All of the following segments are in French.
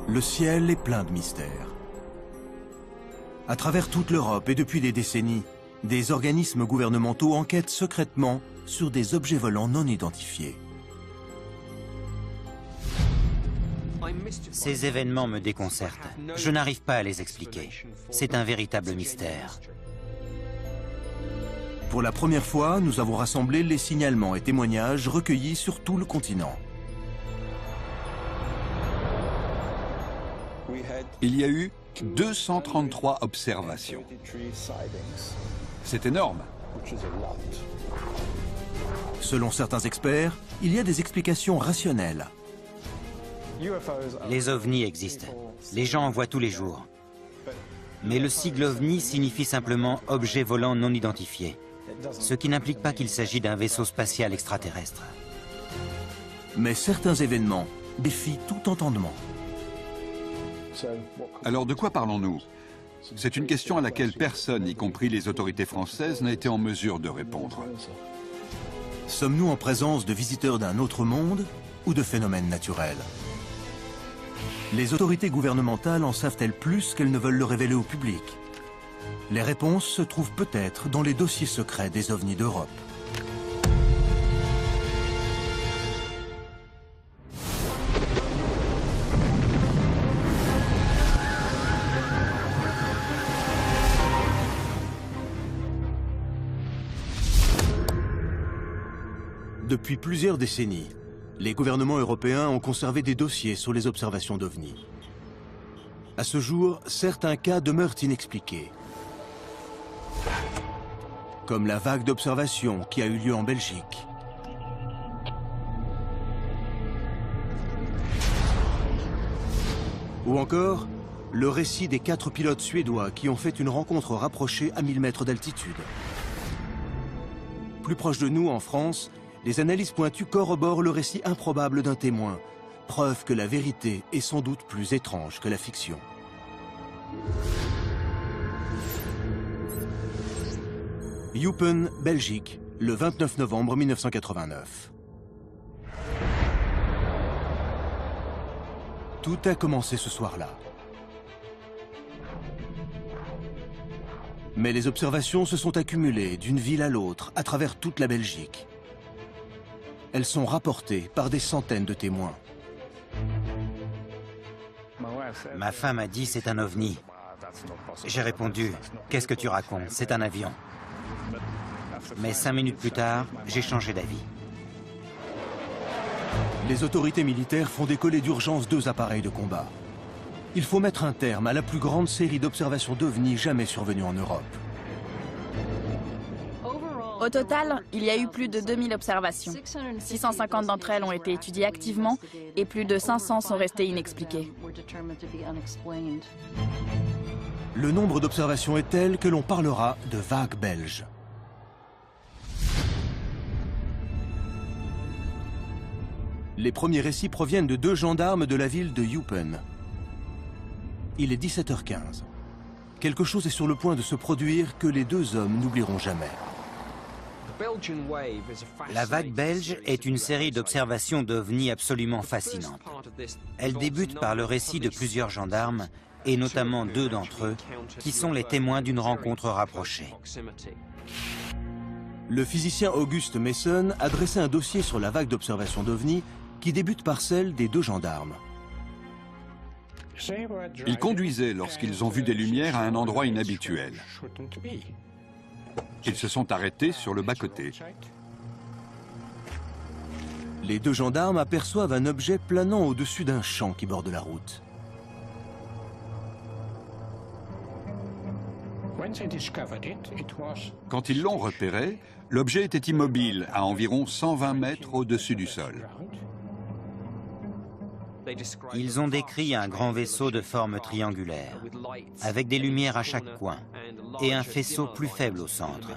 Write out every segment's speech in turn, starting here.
Le ciel est plein de mystères. À travers toute l'Europe et depuis des décennies, des organismes gouvernementaux enquêtent secrètement sur des objets volants non identifiés. Ces événements me déconcertent. Je n'arrive pas à les expliquer. C'est un véritable mystère. Pour la première fois, nous avons rassemblé les signalements et témoignages recueillis sur tout le continent. Il y a eu 233 observations. C'est énorme. Selon certains experts, il y a des explications rationnelles. Les ovnis existent. Les gens en voient tous les jours. Mais le sigle ovni signifie simplement objet volant non identifié, ce qui n'implique pas qu'il s'agit d'un vaisseau spatial extraterrestre. Mais certains événements défient tout entendement. Alors de quoi parlons-nous? C'est une question à laquelle personne, y compris les autorités françaises, n'a été en mesure de répondre. Sommes-nous en présence de visiteurs d'un autre monde ou de phénomènes naturels? Les autorités gouvernementales en savent-elles plus qu'elles ne veulent le révéler au public? Les réponses se trouvent peut-être dans les dossiers secrets des ovnis d'Europe. Depuis plusieurs décennies, les gouvernements européens ont conservé des dossiers sur les observations d'ovnis. À ce jour, certains cas demeurent inexpliqués. Comme la vague d'observation qui a eu lieu en Belgique. Ou encore, le récit des 4 pilotes suédois qui ont fait une rencontre rapprochée à 1000 mètres d'altitude. Plus proche de nous, en France, les analyses pointues corroborent le récit improbable d'un témoin, preuve que la vérité est sans doute plus étrange que la fiction. Eupen, Belgique, le 29 novembre 1989. Tout a commencé ce soir-là. Mais les observations se sont accumulées d'une ville à l'autre, à travers toute la Belgique. Elles sont rapportées par des centaines de témoins. Ma femme a dit c'est un ovni. J'ai répondu, qu'est-ce que tu racontes? C'est un avion. Mais 5 minutes plus tard, j'ai changé d'avis. Les autorités militaires font décoller d'urgence 2 appareils de combat. Il faut mettre un terme à la plus grande série d'observations d'ovnis jamais survenues en Europe. Au total, il y a eu plus de 2000 observations. 650 d'entre elles ont été étudiées activement et plus de 500 sont restées inexpliquées. Le nombre d'observations est tel que l'on parlera de vague belge. Les premiers récits proviennent de 2 gendarmes de la ville de Eupen. Il est 17h15. Quelque chose est sur le point de se produire que les 2 hommes n'oublieront jamais. La vague belge est une série d'observations d'ovnis absolument fascinantes. Elle débute par le récit de plusieurs gendarmes, et notamment 2 d'entre eux, qui sont les témoins d'une rencontre rapprochée. Le physicien Auguste Mason a dressé un dossier sur la vague d'observation d'ovnis qui débute par celle des 2 gendarmes. Ils conduisaient lorsqu'ils ont vu des lumières à un endroit inhabituel. Ils se sont arrêtés sur le bas-côté. Les 2 gendarmes aperçoivent un objet planant au-dessus d'un champ qui borde la route. Quand ils l'ont repéré, l'objet était immobile à environ 120 mètres au-dessus du sol. Ils ont décrit un grand vaisseau de forme triangulaire, avec des lumières à chaque coin, et un faisceau plus faible au centre.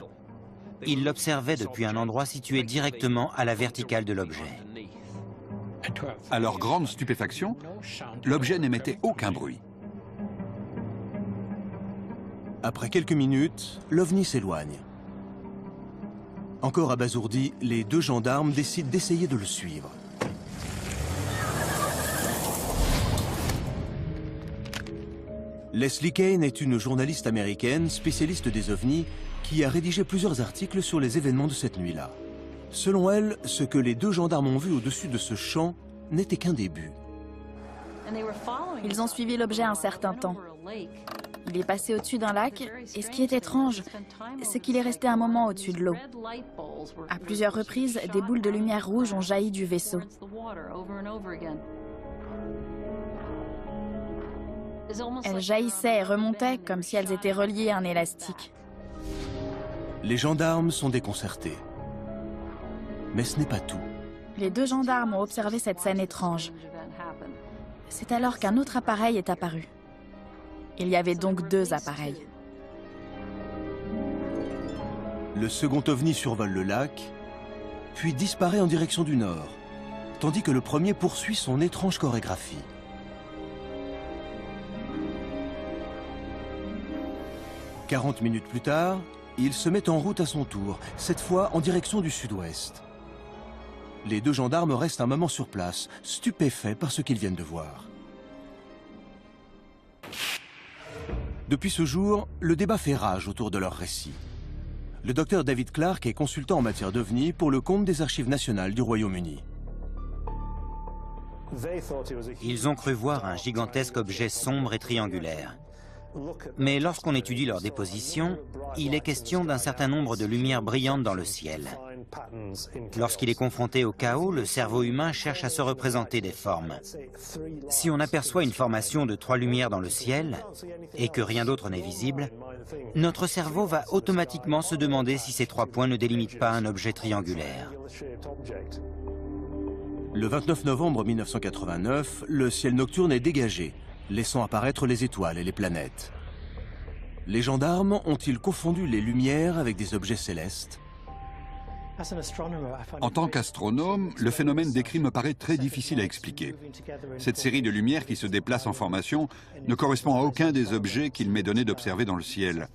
Ils l'observaient depuis un endroit situé directement à la verticale de l'objet. À leur grande stupéfaction, l'objet n'émettait aucun bruit. Après quelques minutes, l'OVNI s'éloigne. Encore abasourdis, les 2 gendarmes décident d'essayer de le suivre. Leslie Kean est une journaliste américaine spécialiste des ovnis qui a rédigé plusieurs articles sur les événements de cette nuit-là. Selon elle, ce que les deux gendarmes ont vu au-dessus de ce champ n'était qu'un début. Ils ont suivi l'objet un certain temps. Il est passé au-dessus d'un lac, et ce qui est étrange, c'est qu'il est resté un moment au-dessus de l'eau. À plusieurs reprises, des boules de lumière rouge ont jailli du vaisseau. Elles jaillissaient et remontaient comme si elles étaient reliées à un élastique. Les gendarmes sont déconcertés. Mais ce n'est pas tout. Les deux gendarmes ont observé cette scène étrange. C'est alors qu'un autre appareil est apparu. Il y avait donc deux appareils. Le second ovni survole le lac, puis disparaît en direction du nord, tandis que le premier poursuit son étrange chorégraphie. « 40 minutes plus tard, il se met en route à son tour, cette fois en direction du sud-ouest. Les deux gendarmes restent un moment sur place, stupéfaits par ce qu'ils viennent de voir. Depuis ce jour, le débat fait rage autour de leur récit. Le docteur David Clark est consultant en matière d'OVNI pour le compte des Archives nationales du Royaume-Uni. Ils ont cru voir un gigantesque objet sombre et triangulaire. Mais lorsqu'on étudie leur déposition, il est question d'un certain nombre de lumières brillantes dans le ciel. Lorsqu'il est confronté au chaos, le cerveau humain cherche à se représenter des formes. Si on aperçoit une formation de 3 lumières dans le ciel, et que rien d'autre n'est visible, notre cerveau va automatiquement se demander si ces 3 points ne délimitent pas un objet triangulaire. Le 29 novembre 1989, le ciel nocturne est dégagé, laissant apparaître les étoiles et les planètes. Les gendarmes ont-ils confondu les lumières avec des objets célestes? En tant qu'astronome, le phénomène décrit me paraît très difficile à expliquer. Cette série de lumières qui se déplace en formation ne correspond à aucun des objets qu'il m'est donné d'observer dans le ciel.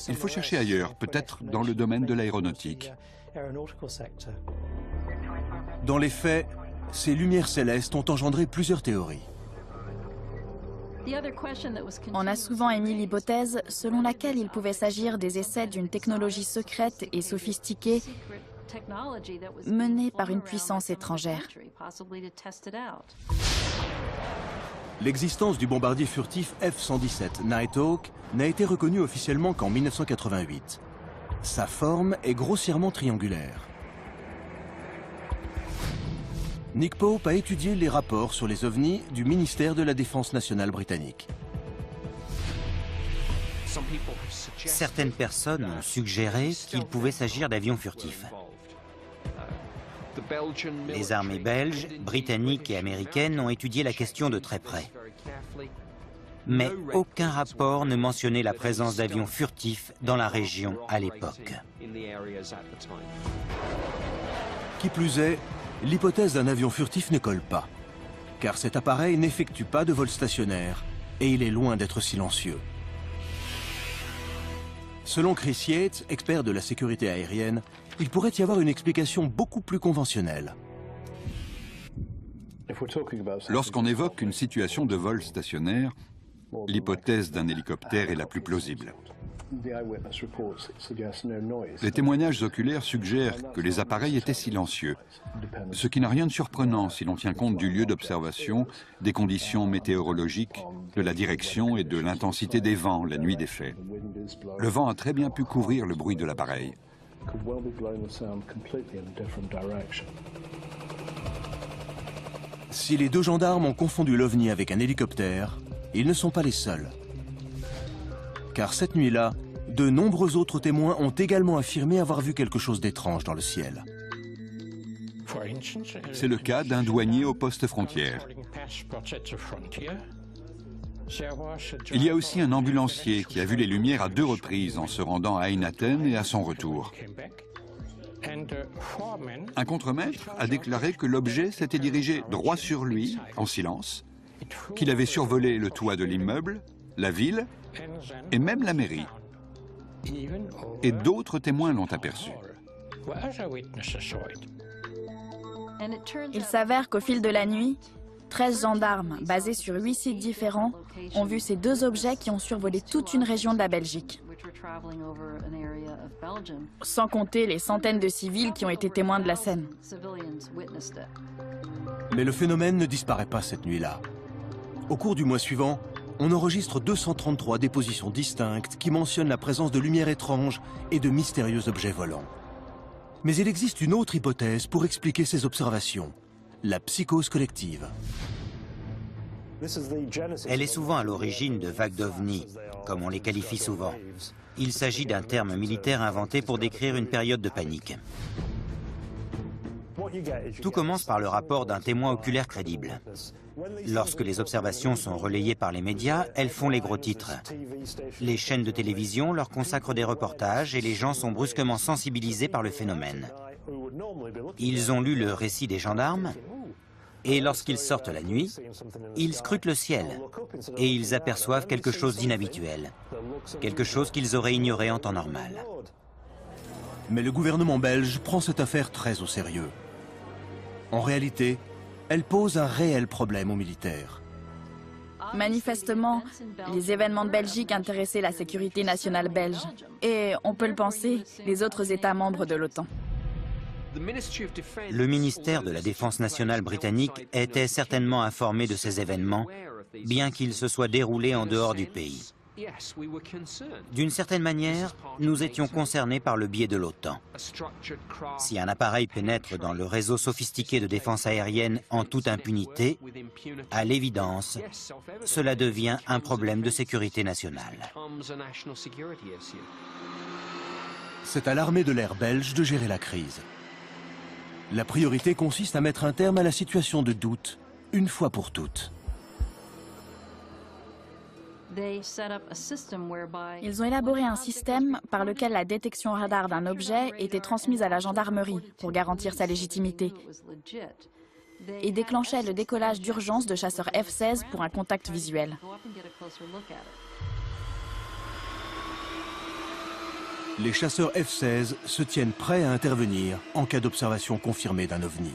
Il faut chercher ailleurs, peut-être dans le domaine de l'aéronautique. Dans les faits, ces lumières célestes ont engendré plusieurs théories. On a souvent émis l'hypothèse selon laquelle il pouvait s'agir des essais d'une technologie secrète et sophistiquée menée par une puissance étrangère. L'existence du bombardier furtif F-117 Nighthawk n'a été reconnue officiellement qu'en 1988. Sa forme est grossièrement triangulaire. Nick Pope a étudié les rapports sur les ovnis du ministère de la Défense nationale britannique. Certaines personnes ont suggéré qu'il pouvait s'agir d'avions furtifs. Les armées belges, britanniques et américaines ont étudié la question de très près. Mais aucun rapport ne mentionnait la présence d'avions furtifs dans la région à l'époque. Qui plus est, l'hypothèse d'un avion furtif ne colle pas, car cet appareil n'effectue pas de vol stationnaire et il est loin d'être silencieux. Selon Chris Yates, expert de la sécurité aérienne, il pourrait y avoir une explication beaucoup plus conventionnelle. Lorsqu'on évoque une situation de vol stationnaire, l'hypothèse d'un hélicoptère est la plus plausible. Les témoignages oculaires suggèrent que les appareils étaient silencieux, ce qui n'a rien de surprenant si l'on tient compte du lieu d'observation, des conditions météorologiques, de la direction et de l'intensité des vents la nuit des faits. Le vent a très bien pu couvrir le bruit de l'appareil. Si les deux gendarmes ont confondu l'OVNI avec un hélicoptère, ils ne sont pas les seuls. Car cette nuit-là, de nombreux autres témoins ont également affirmé avoir vu quelque chose d'étrange dans le ciel. C'est le cas d'un douanier au poste frontière. Il y a aussi un ambulancier qui a vu les lumières à 2 reprises en se rendant à Eynatten et à son retour. Un contremaître a déclaré que l'objet s'était dirigé droit sur lui, en silence, qu'il avait survolé le toit de l'immeuble, la ville et même la mairie. Et d'autres témoins l'ont aperçu. Il s'avère qu'au fil de la nuit, 13 gendarmes, basés sur 8 sites différents, ont vu ces deux objets qui ont survolé toute une région de la Belgique. Sans compter les centaines de civils qui ont été témoins de la scène. Mais le phénomène ne disparaît pas cette nuit-là. Au cours du mois suivant, on enregistre 233 dépositions distinctes qui mentionnent la présence de lumières étranges et de mystérieux objets volants. Mais il existe une autre hypothèse pour expliquer ces observations, la psychose collective. Elle est souvent à l'origine de vagues d'ovnis, comme on les qualifie souvent. Il s'agit d'un terme militaire inventé pour décrire une période de panique. Tout commence par le rapport d'un témoin oculaire crédible. Lorsque les observations sont relayées par les médias, elles font les gros titres. Les chaînes de télévision leur consacrent des reportages et les gens sont brusquement sensibilisés par le phénomène. Ils ont lu le récit des gendarmes et lorsqu'ils sortent la nuit, ils scrutent le ciel et ils aperçoivent quelque chose d'inhabituel, quelque chose qu'ils auraient ignoré en temps normal. Mais le gouvernement belge prend cette affaire très au sérieux. En réalité, elle pose un réel problème aux militaires. Manifestement, les événements de Belgique intéressaient la sécurité nationale belge et, on peut le penser, les autres États membres de l'OTAN. Le ministère de la Défense nationale britannique était certainement informé de ces événements, bien qu'ils se soient déroulés en dehors du pays. D'une certaine manière, nous étions concernés par le biais de l'OTAN. Si un appareil pénètre dans le réseau sophistiqué de défense aérienne en toute impunité, à l'évidence, cela devient un problème de sécurité nationale. C'est à l'armée de l'air belge de gérer la crise. La priorité consiste à mettre un terme à la situation de doute, une fois pour toutes. Ils ont élaboré un système par lequel la détection radar d'un objet était transmise à la gendarmerie pour garantir sa légitimité et déclenchait le décollage d'urgence de chasseurs F-16 pour un contact visuel. Les chasseurs F-16 se tiennent prêts à intervenir en cas d'observation confirmée d'un ovni.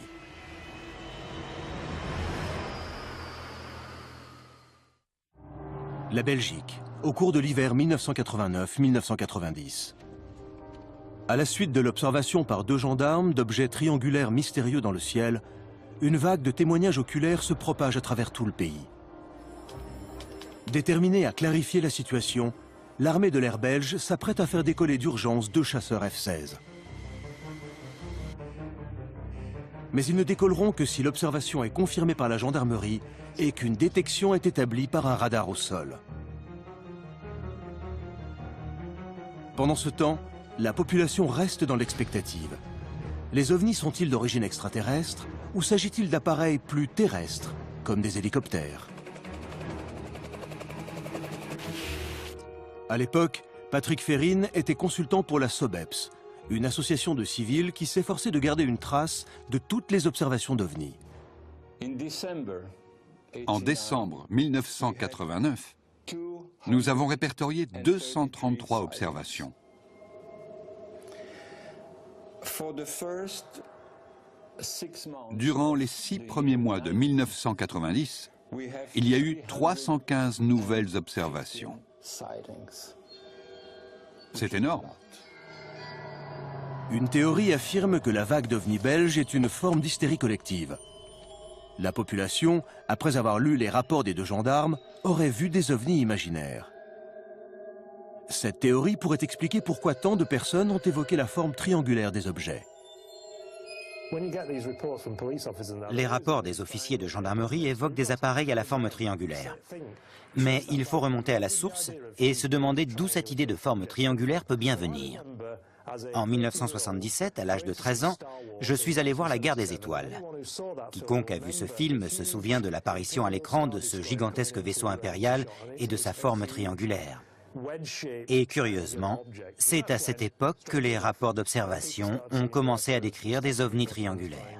La Belgique, au cours de l'hiver 1989-1990. À la suite de l'observation par deux gendarmes d'objets triangulaires mystérieux dans le ciel, une vague de témoignages oculaires se propage à travers tout le pays. Déterminée à clarifier la situation, l'armée de l'air belge s'apprête à faire décoller d'urgence deux chasseurs F-16. Mais ils ne décolleront que si l'observation est confirmée par la gendarmerie et qu'une détection est établie par un radar au sol. Pendant ce temps, la population reste dans l'expectative. Les ovnis sont-ils d'origine extraterrestre ou s'agit-il d'appareils plus terrestres, comme des hélicoptères? À l'époque, Patrick Ferrine était consultant pour la SOBEPS, une association de civils qui s'efforçait de garder une trace de toutes les observations d'ovnis. En décembre 1989, nous avons répertorié 233 observations. Durant les 6 premiers mois de 1990, il y a eu 315 nouvelles observations. C'est énorme. Une théorie affirme que la vague d'ovnis belges est une forme d'hystérie collective. La population, après avoir lu les rapports des deux gendarmes, aurait vu des ovnis imaginaires. Cette théorie pourrait expliquer pourquoi tant de personnes ont évoqué la forme triangulaire des objets. Les rapports des officiers de gendarmerie évoquent des appareils à la forme triangulaire. Mais il faut remonter à la source et se demander d'où cette idée de forme triangulaire peut bien venir. En 1977, à l'âge de 13 ans, je suis allé voir La Guerre des Étoiles. Quiconque a vu ce film se souvient de l'apparition à l'écran de ce gigantesque vaisseau impérial et de sa forme triangulaire. Et curieusement, c'est à cette époque que les rapports d'observation ont commencé à décrire des ovnis triangulaires.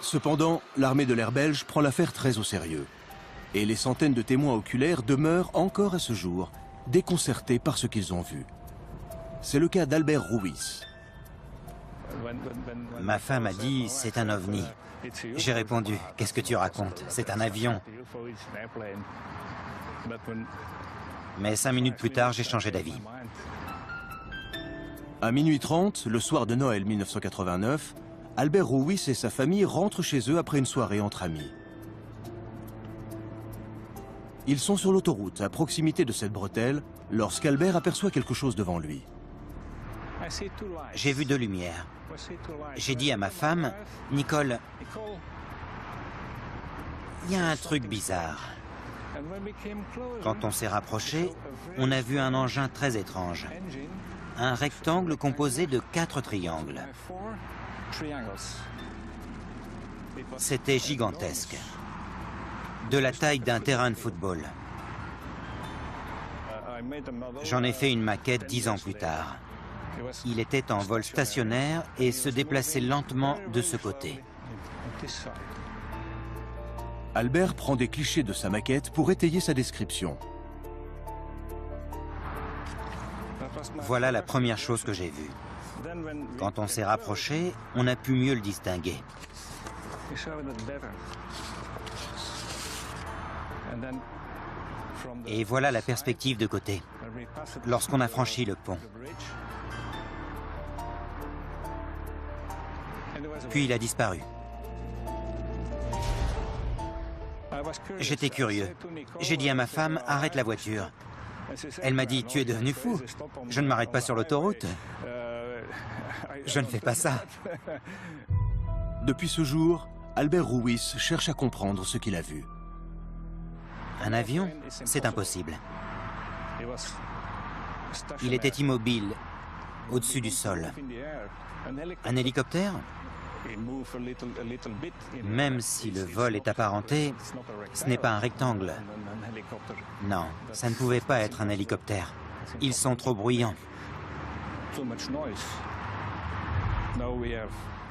Cependant, l'armée de l'air belge prend l'affaire très au sérieux. Et les centaines de témoins oculaires demeurent encore à ce jour déconcertés par ce qu'ils ont vu. C'est le cas d'Albert Ruiz. Ma femme a dit, c'est un ovni. J'ai répondu, qu'est-ce que tu racontes? C'est un avion. Mais 5 minutes plus tard, j'ai changé d'avis. À minuit 30, le soir de Noël 1989, Albert Ruiz et sa famille rentrent chez eux après une soirée entre amis. Ils sont sur l'autoroute, à proximité de cette bretelle, lorsqu'Albert aperçoit quelque chose devant lui. J'ai vu 2 lumières. J'ai dit à ma femme, Nicole, il y a un truc bizarre. Quand on s'est rapproché, on a vu un engin très étrange. Un rectangle composé de 4 triangles. C'était gigantesque. De la taille d'un terrain de football. J'en ai fait une maquette 10 ans plus tard. Il était en vol stationnaire et se déplaçait lentement de ce côté. Albert prend des clichés de sa maquette pour étayer sa description. Voilà la première chose que j'ai vue. Quand on s'est rapproché, on a pu mieux le distinguer. Et voilà la perspective de côté, lorsqu'on a franchi le pont. Puis il a disparu. J'étais curieux. J'ai dit à ma femme, arrête la voiture. Elle m'a dit, tu es devenu fou. Je ne m'arrête pas sur l'autoroute. Je ne fais pas ça. Depuis ce jour, Albert Ruiz cherche à comprendre ce qu'il a vu. Un avion, c'est impossible. Il était immobile, au-dessus du sol. Un hélicoptère? Même si le vol est apparenté, ce n'est pas un rectangle. Non, ça ne pouvait pas être un hélicoptère. Ils sont trop bruyants.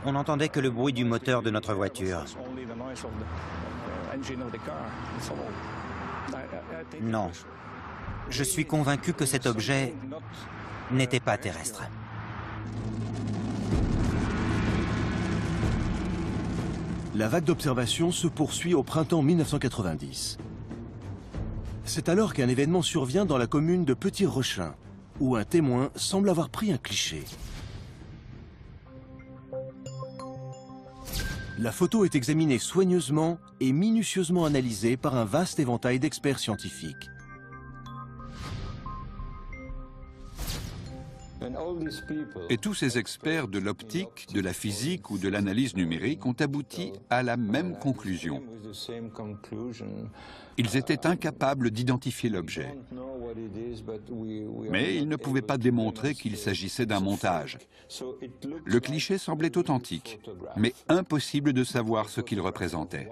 On n'entendait que le bruit du moteur de notre voiture. Non. Je suis convaincu que cet objet n'était pas terrestre. La vague d'observation se poursuit au printemps 1990. C'est alors qu'un événement survient dans la commune de Petit-Rechin, où un témoin semble avoir pris un cliché. La photo est examinée soigneusement et minutieusement analysée par un vaste éventail d'experts scientifiques. Et tous ces experts de l'optique, de la physique ou de l'analyse numérique ont abouti à la même conclusion. Ils étaient incapables d'identifier l'objet. Mais ils ne pouvaient pas démontrer qu'il s'agissait d'un montage. Le cliché semblait authentique, mais impossible de savoir ce qu'il représentait.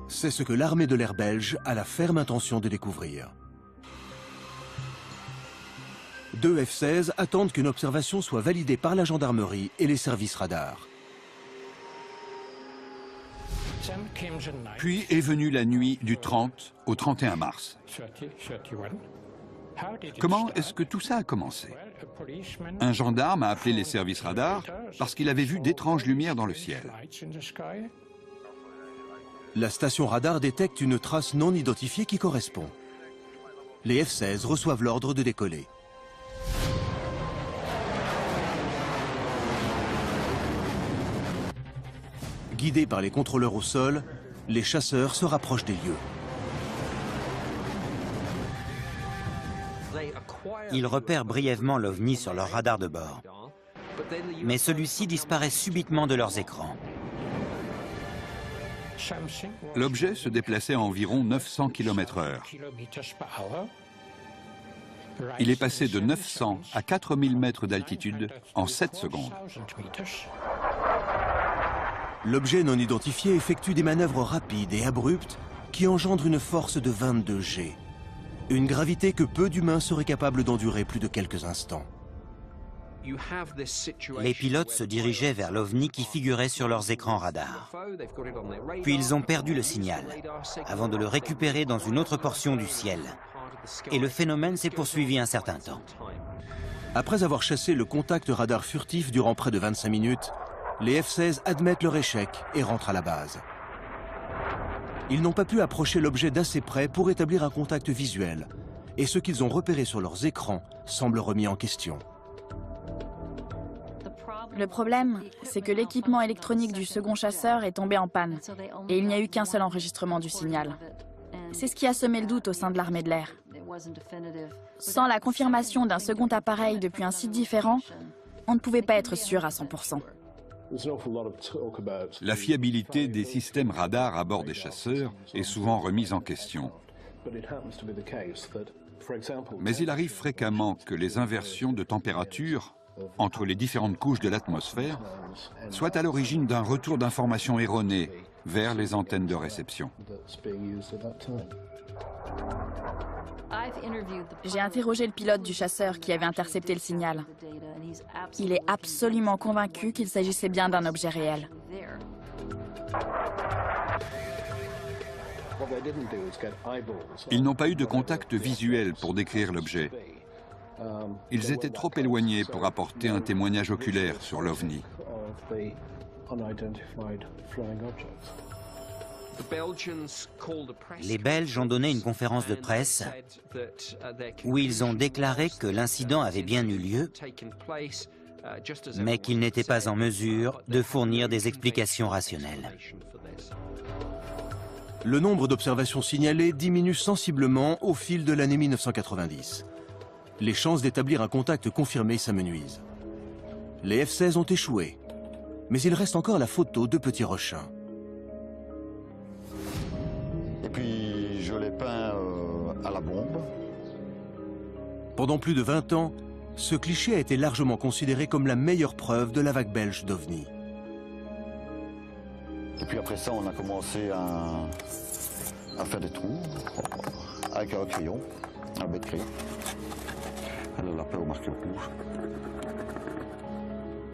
C'est ce que l'armée de l'air belge a la ferme intention de découvrir. 2 F-16 attendent qu'une observation soit validée par la gendarmerie et les services radars. Puis est venue la nuit du 30 au 31 mars. Comment est-ce que tout ça a commencé? Un gendarme a appelé les services radars parce qu'il avait vu d'étranges lumières dans le ciel. La station radar détecte une trace non identifiée qui correspond. Les F-16 reçoivent l'ordre de décoller. Guidés par les contrôleurs au sol, les chasseurs se rapprochent des lieux. Ils repèrent brièvement l'OVNI sur leur radar de bord. Mais celui-ci disparaît subitement de leurs écrans. L'objet se déplaçait à environ 900 km/h. Il est passé de 900 à 4000 mètres d'altitude en 7 secondes. L'objet non identifié effectue des manœuvres rapides et abruptes qui engendrent une force de 22 G. Une gravité que peu d'humains seraient capables d'endurer plus de quelques instants. Les pilotes se dirigeaient vers l'OVNI qui figurait sur leurs écrans radars. Puis ils ont perdu le signal, avant de le récupérer dans une autre portion du ciel. Et le phénomène s'est poursuivi un certain temps. Après avoir chassé le contact radar furtif durant près de 25 minutes, les F-16 admettent leur échec et rentrent à la base. Ils n'ont pas pu approcher l'objet d'assez près pour établir un contact visuel, et ce qu'ils ont repéré sur leurs écrans semble remis en question. Le problème, c'est que l'équipement électronique du second chasseur est tombé en panne, et il n'y a eu qu'un seul enregistrement du signal. C'est ce qui a semé le doute au sein de l'armée de l'air. Sans la confirmation d'un second appareil depuis un site différent, on ne pouvait pas être sûr à 100%. La fiabilité des systèmes radars à bord des chasseurs est souvent remise en question. Mais il arrive fréquemment que les inversions de température entre les différentes couches de l'atmosphère soient à l'origine d'un retour d'informations erronées vers les antennes de réception. J'ai interrogé le pilote du chasseur qui avait intercepté le signal. Il est absolument convaincu qu'il s'agissait bien d'un objet réel. Ils n'ont pas eu de contact visuel pour décrire l'objet. Ils étaient trop éloignés pour apporter un témoignage oculaire sur l'OVNI. Les Belges ont donné une conférence de presse où ils ont déclaré que l'incident avait bien eu lieu, mais qu'ils n'étaient pas en mesure de fournir des explications rationnelles. Le nombre d'observations signalées diminue sensiblement au fil de l'année 1990. Les chances d'établir un contact confirmé s'amenuisent. Les F-16 ont échoué, mais il reste encore la photo de petits rechins. Et puis je l'ai peint à la bombe. Pendant plus de 20 ans, ce cliché a été largement considéré comme la meilleure preuve de la vague belge d'OVNI. Et puis après ça, on a commencé à faire des trous avec un crayon, un bête de crayon. Elle l'a fait au marqueur rouge.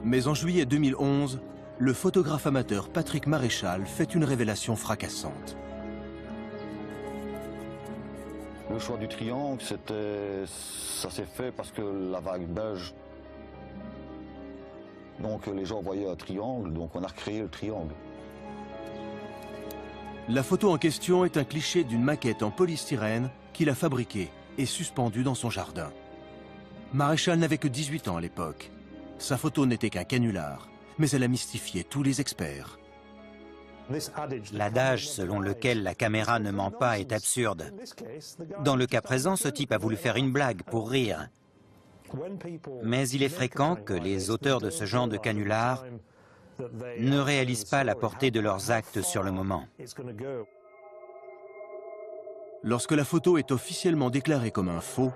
Mais en juillet 2011, le photographe amateur Patrick Maréchal fait une révélation fracassante. Le choix du triangle, ça s'est fait parce que la vague belge, donc les gens voyaient un triangle, donc on a recréé le triangle. La photo en question est un cliché d'une maquette en polystyrène qu'il a fabriquée et suspendue dans son jardin. Maréchal n'avait que 18 ans à l'époque. Sa photo n'était qu'un canular, mais elle a mystifié tous les experts. L'adage selon lequel la caméra ne ment pas est absurde. Dans le cas présent, ce type a voulu faire une blague pour rire. Mais il est fréquent que les auteurs de ce genre de canular ne réalisent pas la portée de leurs actes sur le moment. Lorsque la photo est officiellement déclarée comme un faux,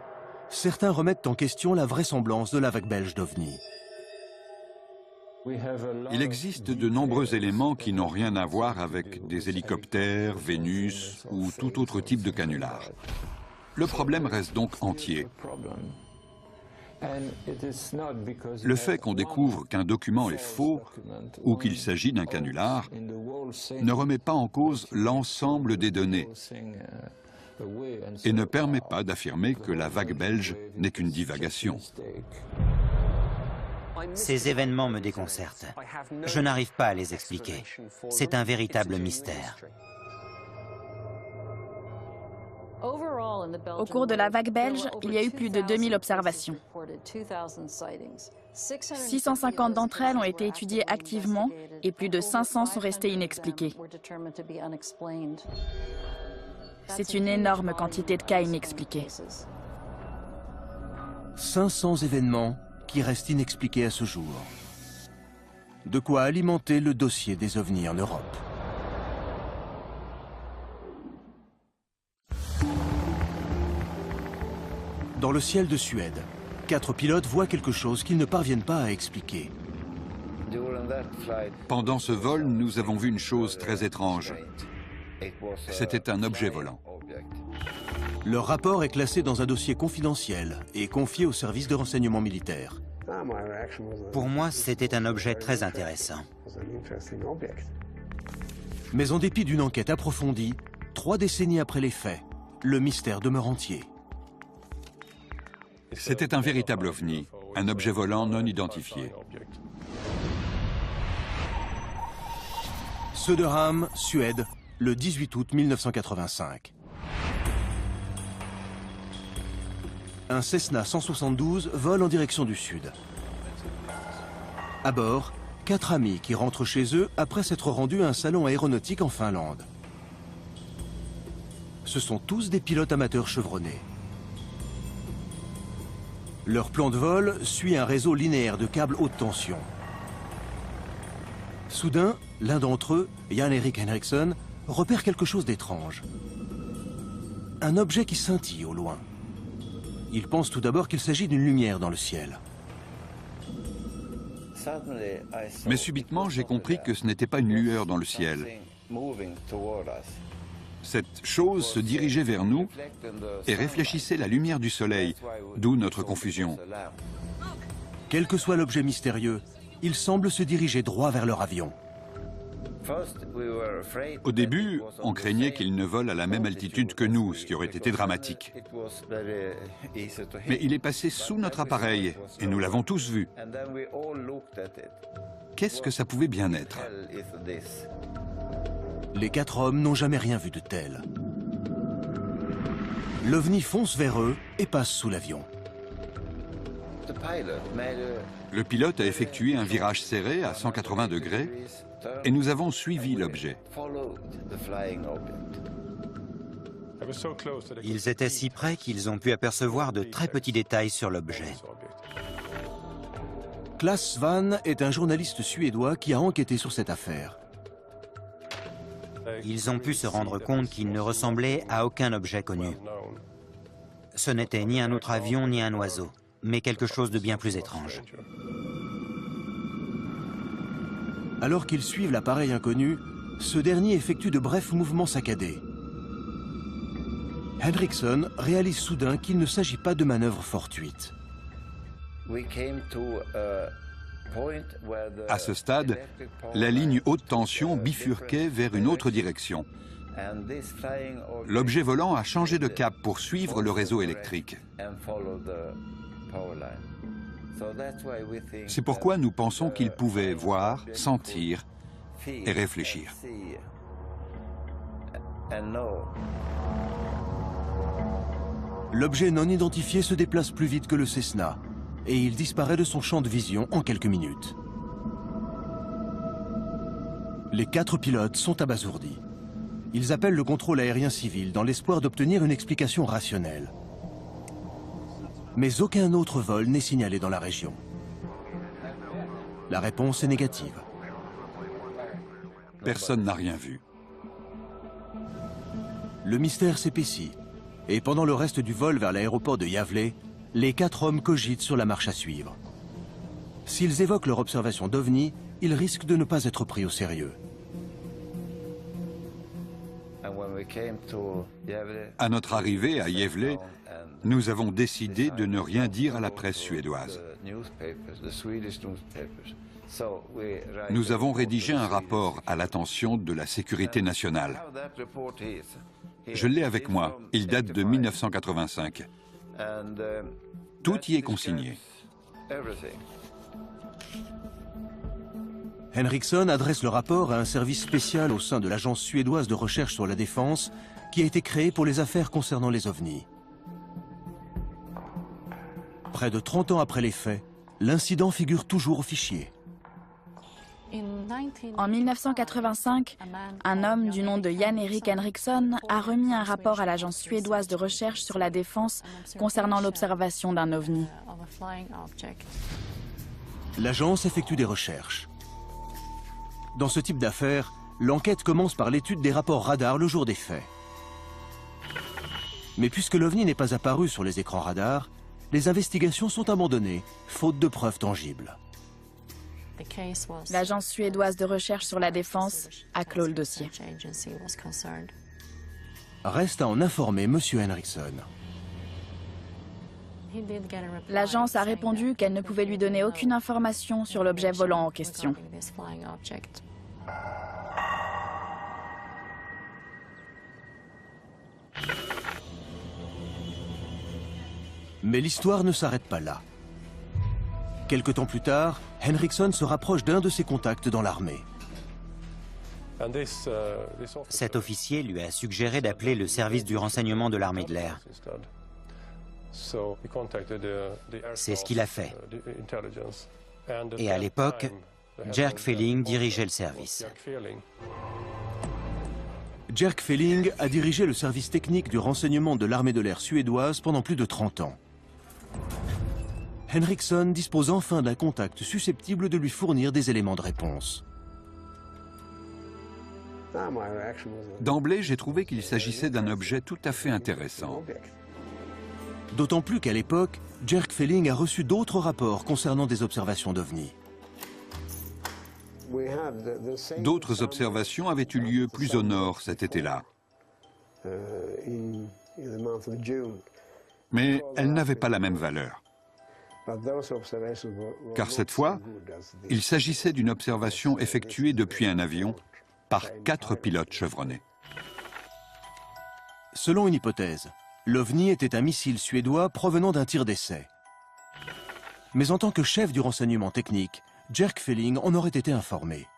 certains remettent en question la vraisemblance de la vague belge d'OVNI. Il existe de nombreux éléments qui n'ont rien à voir avec des hélicoptères, Vénus ou tout autre type de canular. Le problème reste donc entier. Le fait qu'on découvre qu'un document est faux ou qu'il s'agit d'un canular ne remet pas en cause l'ensemble des données et ne permet pas d'affirmer que la vague belge n'est qu'une divagation. Ces événements me déconcertent. Je n'arrive pas à les expliquer. C'est un véritable mystère. Au cours de la vague belge, il y a eu plus de 2000 observations. 650 d'entre elles ont été étudiées activement et plus de 500 sont restées inexpliquées. C'est une énorme quantité de cas inexpliqués. 500 événements qui restent inexpliqués à ce jour. De quoi alimenter le dossier des ovnis en Europe. Dans le ciel de Suède, 4 pilotes voient quelque chose qu'ils ne parviennent pas à expliquer. Pendant ce vol, nous avons vu une chose très étrange. C'était un objet volant. Leur rapport est classé dans un dossier confidentiel et confié au service de renseignement militaire. Pour moi, c'était un objet très intéressant. Mais en dépit d'une enquête approfondie, 3 décennies après les faits, le mystère demeure entier. C'était un véritable ovni, un objet volant non identifié. Söderhamn, Suède, le 18 août 1985. Un Cessna 172 vole en direction du sud. À bord, 4 amis qui rentrent chez eux après s'être rendus à un salon aéronautique en Finlande. Ce sont tous des pilotes amateurs chevronnés. Leur plan de vol suit un réseau linéaire de câbles haute tension. Soudain, l'un d'entre eux, Jan-Erik Henriksson, repère quelque chose d'étrange. Un objet qui scintille au loin. Il pense tout d'abord qu'il s'agit d'une lumière dans le ciel. Mais subitement, j'ai compris que ce n'était pas une lueur dans le ciel. Cette chose se dirigeait vers nous et réfléchissait la lumière du soleil, d'où notre confusion. Quel que soit l'objet mystérieux, il semble se diriger droit vers leur avion. Au début, on craignait qu'il ne vole à la même altitude que nous, ce qui aurait été dramatique. Mais il est passé sous notre appareil et nous l'avons tous vu. Qu'est-ce que ça pouvait bien être? Les 4 hommes n'ont jamais rien vu de tel. L'OVNI fonce vers eux et passe sous l'avion. Le pilote a effectué un virage serré à 180 degrés et nous avons suivi l'objet. Ils étaient si près qu'ils ont pu apercevoir de très petits détails sur l'objet. Klas Svan est un journaliste suédois qui a enquêté sur cette affaire. Ils ont pu se rendre compte qu'il ne ressemblait à aucun objet connu. Ce n'était ni un autre avion ni un oiseau, mais quelque chose de bien plus étrange. Alors qu'ils suivent l'appareil inconnu, ce dernier effectue de brefs mouvements saccadés. Henriksson réalise soudain qu'il ne s'agit pas de manœuvre fortuite. À ce stade, la ligne haute tension bifurquait vers une autre direction. L'objet volant a changé de cap pour suivre le réseau électrique. C'est pourquoi nous pensons qu'il pouvait voir, sentir et réfléchir. L'objet non identifié se déplace plus vite que le Cessna et il disparaît de son champ de vision en quelques minutes. Les 4 pilotes sont abasourdis. Ils appellent le contrôle aérien civil dans l'espoir d'obtenir une explication rationnelle. Mais aucun autre vol n'est signalé dans la région. La réponse est négative. Personne n'a rien vu. Le mystère s'épaissit, et pendant le reste du vol vers l'aéroport de Gävle, les 4 hommes cogitent sur la marche à suivre. S'ils évoquent leur observation d'OVNI, ils risquent de ne pas être pris au sérieux. À notre arrivée à Gävle, nous avons décidé de ne rien dire à la presse suédoise. Nous avons rédigé un rapport à l'attention de la sécurité nationale. Je l'ai avec moi, il date de 1985. Tout y est consigné. Henriksson adresse le rapport à un service spécial au sein de l'agence suédoise de recherche sur la défense qui a été créée pour les affaires concernant les ovnis. Près de 30 ans après les faits, l'incident figure toujours au fichier. En 1985, un homme du nom de Jan-Erik Henriksson a remis un rapport à l'agence suédoise de recherche sur la défense concernant l'observation d'un ovni. L'agence effectue des recherches. Dans ce type d'affaires, l'enquête commence par l'étude des rapports radars le jour des faits. Mais puisque l'OVNI n'est pas apparu sur les écrans radars, les investigations sont abandonnées, faute de preuves tangibles. L'agence suédoise de recherche sur la défense a clos le dossier. Reste à en informer M. Henriksson. L'agence a répondu qu'elle ne pouvait lui donner aucune information sur l'objet volant en question. Mais l'histoire ne s'arrête pas là. Quelque temps plus tard, Henriksen se rapproche d'un de ses contacts dans l'armée. Cet officier lui a suggéré d'appeler le service du renseignement de l'armée de l'air. C'est ce qu'il a fait. Et à l'époque, Jerk Felling dirigeait le service. Jerk Felling a dirigé le service technique du renseignement de l'armée de l'air suédoise pendant plus de 30 ans. Henriksen dispose enfin d'un contact susceptible de lui fournir des éléments de réponse. D'emblée, j'ai trouvé qu'il s'agissait d'un objet tout à fait intéressant. D'autant plus qu'à l'époque, Jerk Felling a reçu d'autres rapports concernant des observations d'OVNI. D'autres observations avaient eu lieu plus au nord cet été-là. Mais elles n'avaient pas la même valeur. Car cette fois, il s'agissait d'une observation effectuée depuis un avion par 4 pilotes chevronnés. Selon une hypothèse, l'OVNI était un missile suédois provenant d'un tir d'essai. Mais en tant que chef du renseignement technique, Jerk Felling en aurait été informé.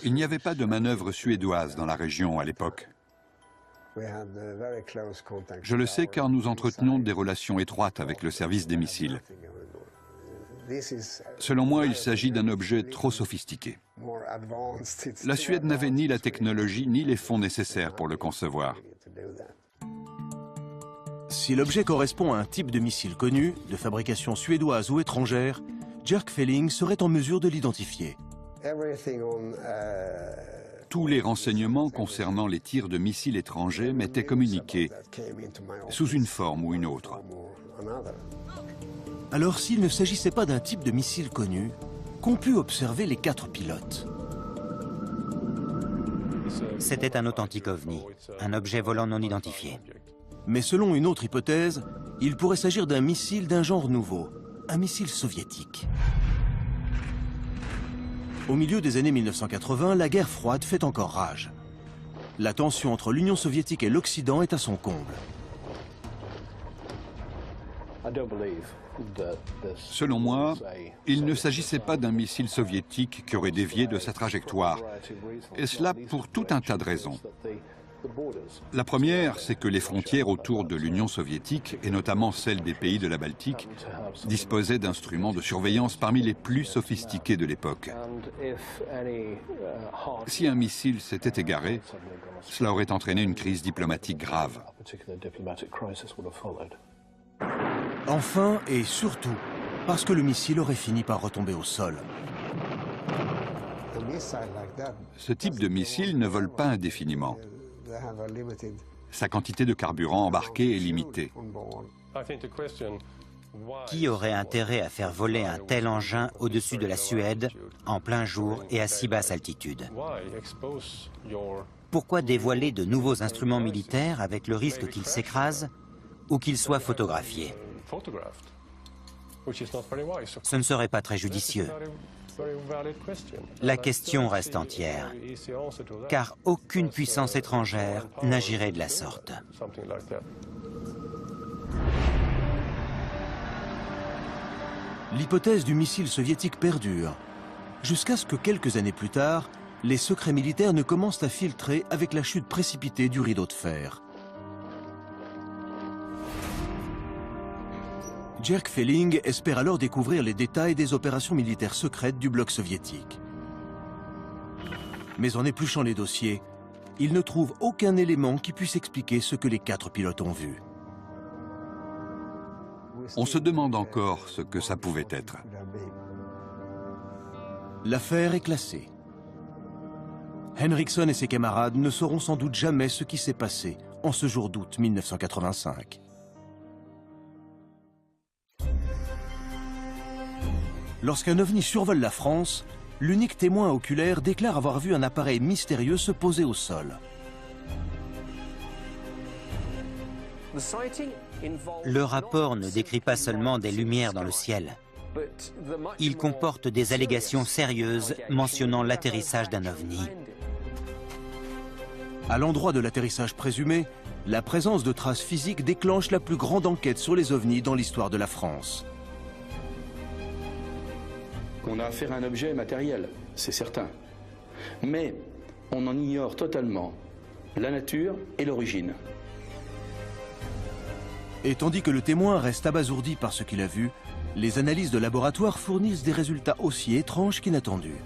Il n'y avait pas de manœuvre suédoise dans la région à l'époque. Je le sais car nous entretenions des relations étroites avec le service des missiles. Selon moi, il s'agit d'un objet trop sophistiqué. La Suède n'avait ni la technologie ni les fonds nécessaires pour le concevoir. Si l'objet correspond à un type de missile connu, de fabrication suédoise ou étrangère, Jerk Felling serait en mesure de l'identifier. Tous les renseignements concernant les tirs de missiles étrangers m'étaient communiqués sous une forme ou une autre. Alors s'il ne s'agissait pas d'un type de missile connu, qu'ont pu observer les 4 pilotes? C'était un authentique OVNI, un objet volant non identifié. Mais selon une autre hypothèse, il pourrait s'agir d'un missile d'un genre nouveau, un missile soviétique. Au milieu des années 1980, la guerre froide fait encore rage. La tension entre l'Union soviétique et l'Occident est à son comble. Selon moi, il ne s'agissait pas d'un missile soviétique qui aurait dévié de sa trajectoire, et cela pour tout un tas de raisons. La première, c'est que les frontières autour de l'Union soviétique, et notamment celles des pays de la Baltique, disposaient d'instruments de surveillance parmi les plus sophistiqués de l'époque. Si un missile s'était égaré, cela aurait entraîné une crise diplomatique grave. Enfin et surtout, parce que le missile aurait fini par retomber au sol. Ce type de missile ne vole pas indéfiniment. Sa quantité de carburant embarqué est limitée. Qui aurait intérêt à faire voler un tel engin au-dessus de la Suède, en plein jour et à si basse altitude? Pourquoi dévoiler de nouveaux instruments militaires avec le risque qu'ils s'écrasent ou qu'ils soient photographiés? Ce ne serait pas très judicieux. La question reste entière, car aucune puissance étrangère n'agirait de la sorte. L'hypothèse du missile soviétique perdure, jusqu'à ce que quelques années plus tard, les secrets militaires ne commencent à filtrer avec la chute précipitée du rideau de fer. Jerk Felling espère alors découvrir les détails des opérations militaires secrètes du bloc soviétique. Mais en épluchant les dossiers, il ne trouve aucun élément qui puisse expliquer ce que les 4 pilotes ont vu. On se demande encore ce que ça pouvait être. L'affaire est classée. Henriksen et ses camarades ne sauront sans doute jamais ce qui s'est passé en ce jour d'août 1985. Lorsqu'un OVNI survole la France, l'unique témoin oculaire déclare avoir vu un appareil mystérieux se poser au sol. Le rapport ne décrit pas seulement des lumières dans le ciel. Il comporte des allégations sérieuses mentionnant l'atterrissage d'un OVNI. À l'endroit de l'atterrissage présumé, la présence de traces physiques déclenche la plus grande enquête sur les OVNIs dans l'histoire de la France. qu'on a affaire à un objet matériel, c'est certain. Mais on en ignore totalement la nature et l'origine. Et tandis que le témoin reste abasourdi par ce qu'il a vu, les analyses de laboratoire fournissent des résultats aussi étranges qu'inattendus.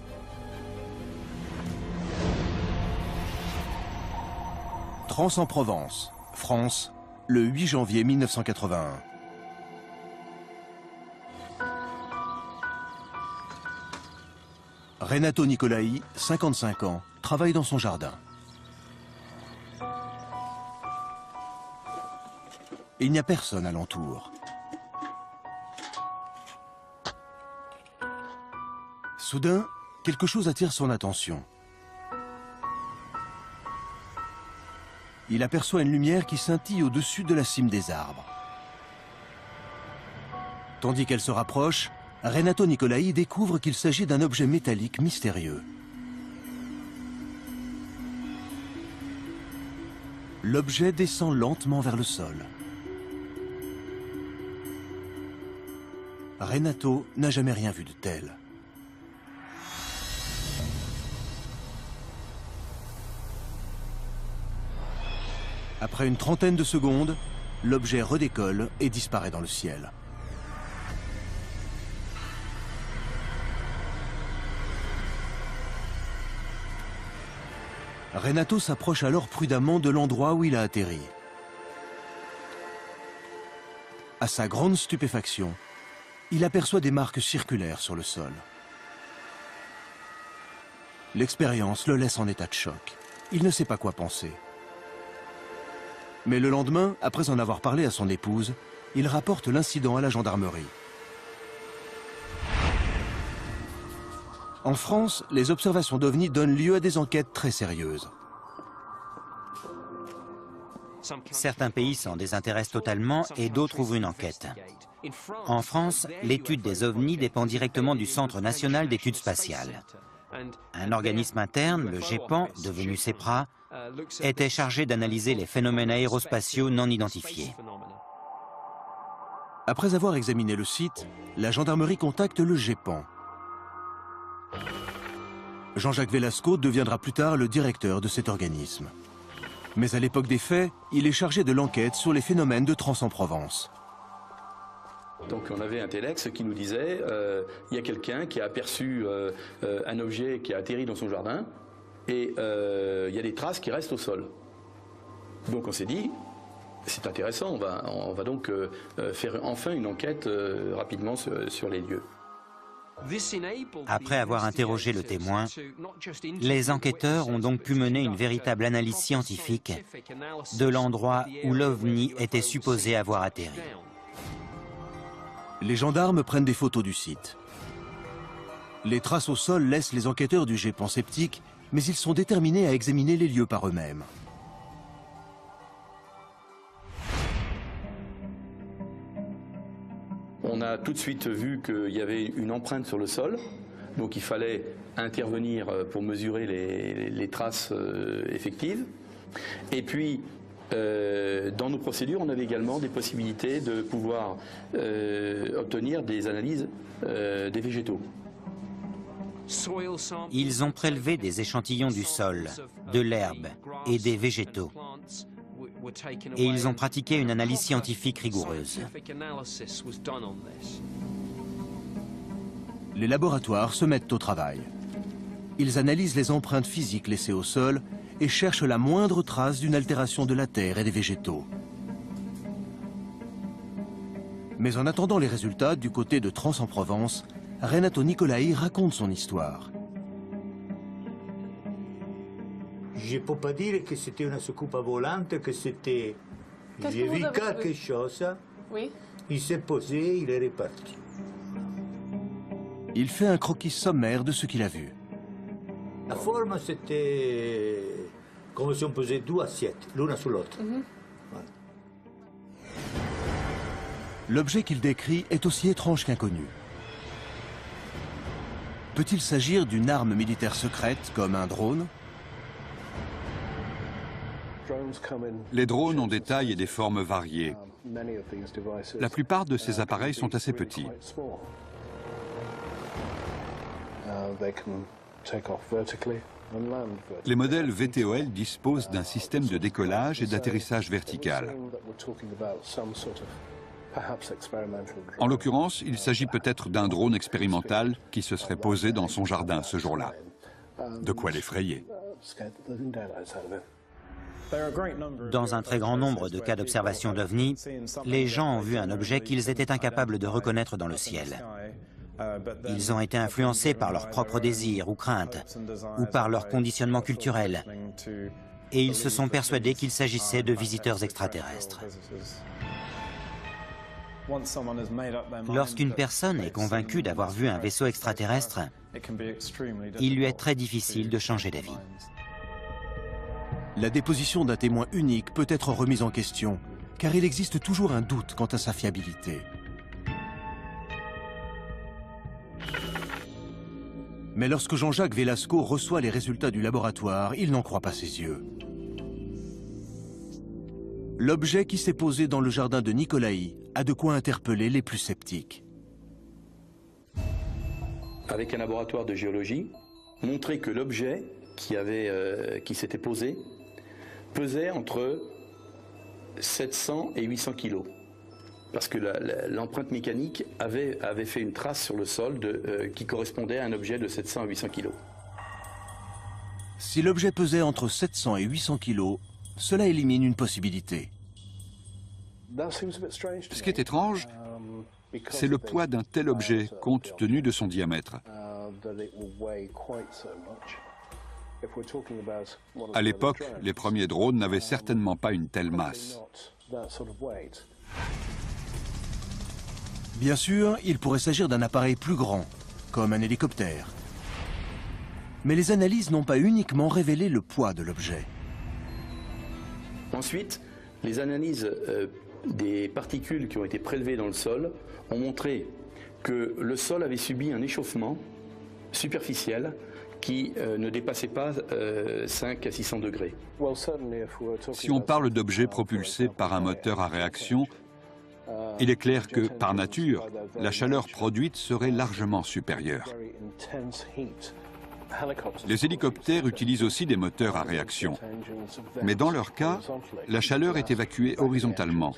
Trans-en-Provence, France, le 8 janvier 1981. Renato Nicolai, 55 ans, travaille dans son jardin. Il n'y a personne alentour. Soudain, quelque chose attire son attention. Il aperçoit une lumière qui scintille au-dessus de la cime des arbres. Tandis qu'elle se rapproche, Renato Nicolai découvre qu'il s'agit d'un objet métallique mystérieux. L'objet descend lentement vers le sol. Renato n'a jamais rien vu de tel. Après une trentaine de secondes, l'objet redécolle et disparaît dans le ciel. Renato s'approche alors prudemment de l'endroit où il a atterri. À sa grande stupéfaction, il aperçoit des marques circulaires sur le sol. L'expérience le laisse en état de choc. Il ne sait pas quoi penser. Mais le lendemain, après en avoir parlé à son épouse, il rapporte l'incident à la gendarmerie. En France, les observations d'OVNI donnent lieu à des enquêtes très sérieuses. Certains pays s'en désintéressent totalement et d'autres ouvrent une enquête. En France, l'étude des ovnis dépend directement du Centre national d'études spatiales. Un organisme interne, le GEPAN, devenu CEPRA, était chargé d'analyser les phénomènes aérospatiaux non identifiés. Après avoir examiné le site, la gendarmerie contacte le GEPAN. Jean-Jacques Velasco deviendra plus tard le directeur de cet organisme. Mais à l'époque des faits, il est chargé de l'enquête sur les phénomènes de Trans-en-Provence. Donc on avait un téléx qui nous disait il y a quelqu'un qui a aperçu un objet qui a atterri dans son jardin et il y a des traces qui restent au sol. Donc on s'est dit c'est intéressant, on va donc faire enfin une enquête rapidement sur les lieux. Après avoir interrogé le témoin, les enquêteurs ont donc pu mener une véritable analyse scientifique de l'endroit où l'OVNI était supposé avoir atterri. Les gendarmes prennent des photos du site. Les traces au sol laissent les enquêteurs du GEPAN sceptiques, mais ils sont déterminés à examiner les lieux par eux-mêmes. On a tout de suite vu qu'il y avait une empreinte sur le sol, donc il fallait intervenir pour mesurer les traces effectives. Et puis, dans nos procédures, on avait également des possibilités de pouvoir obtenir des analyses des végétaux. Ils ont prélevé des échantillons du sol, de l'herbe et des végétaux. Et ils ont pratiqué une analyse scientifique rigoureuse. Les laboratoires se mettent au travail. Ils analysent les empreintes physiques laissées au sol et cherchent la moindre trace d'une altération de la terre et des végétaux. Mais en attendant les résultats, du côté de Trans-en-Provence, Renato Nicolai raconte son histoire. Je ne peux pas dire que c'était une soucoupe volante, que c'était... J'ai vu quelque chose, oui. Il s'est posé, il est reparti. Il fait un croquis sommaire de ce qu'il a vu. La forme, c'était comme si on posait deux assiettes, l'une sur l'autre. Voilà. L'objet qu'il décrit est aussi étrange qu'inconnu. Peut-il s'agir d'une arme militaire secrète, comme un drone ? Les drones ont des tailles et des formes variées. La plupart de ces appareils sont assez petits. Les modèles VTOL disposent d'un système de décollage et d'atterrissage vertical. En l'occurrence, il s'agit peut-être d'un drone expérimental qui se serait posé dans son jardin ce jour-là. De quoi l'effrayer. Dans un très grand nombre de cas d'observation d'OVNI, les gens ont vu un objet qu'ils étaient incapables de reconnaître dans le ciel. Ils ont été influencés par leurs propres désirs ou craintes, ou par leur conditionnement culturel, et ils se sont persuadés qu'il s'agissait de visiteurs extraterrestres. Lorsqu'une personne est convaincue d'avoir vu un vaisseau extraterrestre, il lui est très difficile de changer d'avis. La déposition d'un témoin unique peut être remise en question, car il existe toujours un doute quant à sa fiabilité. Mais lorsque Jean-Jacques Velasco reçoit les résultats du laboratoire, il n'en croit pas ses yeux. L'objet qui s'est posé dans le jardin de Nikolaï a de quoi interpeller les plus sceptiques. Avec un laboratoire de géologie, montrer que l'objet qui s'était posé pesait entre 700 et 800 kilos. Parce que l'empreinte mécanique avait fait une trace sur le sol qui correspondait à un objet de 700 à 800 kilos. Si l'objet pesait entre 700 et 800 kilos, cela élimine une possibilité. Ce qui est étrange, c'est le poids d'un tel objet compte tenu de son diamètre. À l'époque, les premiers drones n'avaient certainement pas une telle masse. Bien sûr, il pourrait s'agir d'un appareil plus grand, comme un hélicoptère. Mais les analyses n'ont pas uniquement révélé le poids de l'objet. Ensuite, les analyses des particules qui ont été prélevées dans le sol ont montré que le sol avait subi un échauffement superficiel qui ne dépassait pas 5 à 600 degrés. Si on parle d'objets propulsés par un moteur à réaction, il est clair que, par nature, la chaleur produite serait largement supérieure. Les hélicoptères utilisent aussi des moteurs à réaction. Mais dans leur cas, la chaleur est évacuée horizontalement.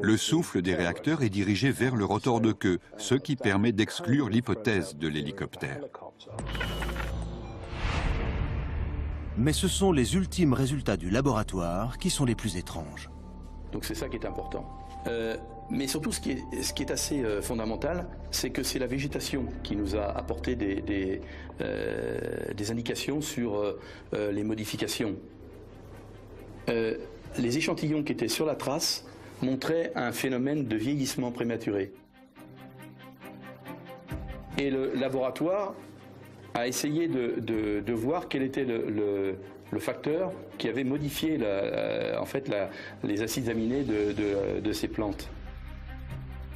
Le souffle des réacteurs est dirigé vers le rotor de queue, ce qui permet d'exclure l'hypothèse de l'hélicoptère. Mais ce sont les ultimes résultats du laboratoire qui sont les plus étranges. Donc c'est ça qui est important. Mais surtout, ce qui est assez fondamental, c'est que c'est la végétation qui nous a apporté des indications sur les modifications. Les échantillons qui étaient sur la trace montraient un phénomène de vieillissement prématuré. Et le laboratoire a essayé de voir quel était le facteur qui avait modifié les acides aminés de ces plantes.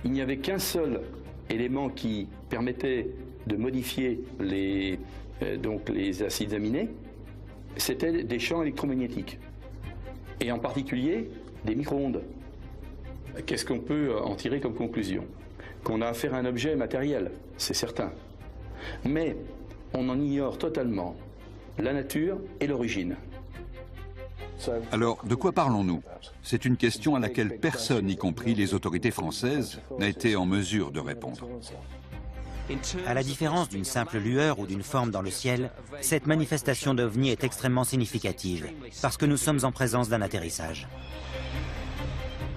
Il n'y avait qu'un seul élément qui permettait de modifier les acides aminés, c'était des champs électromagnétiques, et en particulier des micro-ondes. Qu'est-ce qu'on peut en tirer comme conclusion? Qu'on a affaire à un objet matériel, c'est certain. Mais on en ignore totalement la nature et l'origine. Alors, de quoi parlons-nous? C'est une question à laquelle personne, y compris les autorités françaises, n'a été en mesure de répondre. À la différence d'une simple lueur ou d'une forme dans le ciel, cette manifestation d'OVNI est extrêmement significative, parce que nous sommes en présence d'un atterrissage.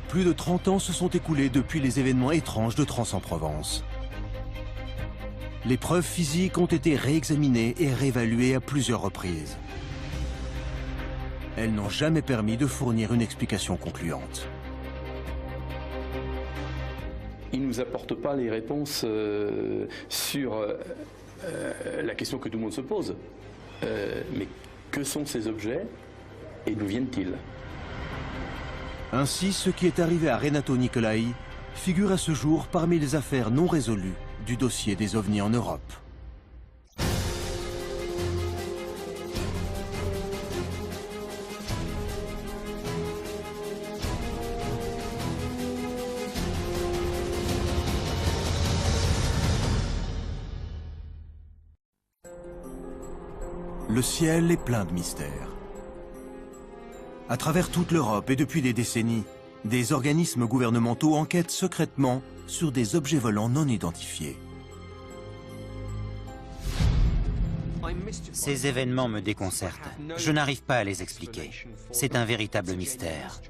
Plus de 30 ans se sont écoulés depuis les événements étranges de Trans-en-Provence. Les preuves physiques ont été réexaminées et réévaluées à plusieurs reprises. Elles n'ont jamais permis de fournir une explication concluante. Ils ne nous apportent pas les réponses sur la question que tout le monde se pose. Mais que sont ces objets et d'où viennent-ils? Ainsi, ce qui est arrivé à Renato Nicolai figure à ce jour parmi les affaires non résolues du dossier des ovnis en Europe. Le ciel est plein de mystères. À travers toute l'Europe et depuis des décennies, des organismes gouvernementaux enquêtent secrètement sur des objets volants non identifiés. Ces événements me déconcertent. Je n'arrive pas à les expliquer. C'est un véritable mystère.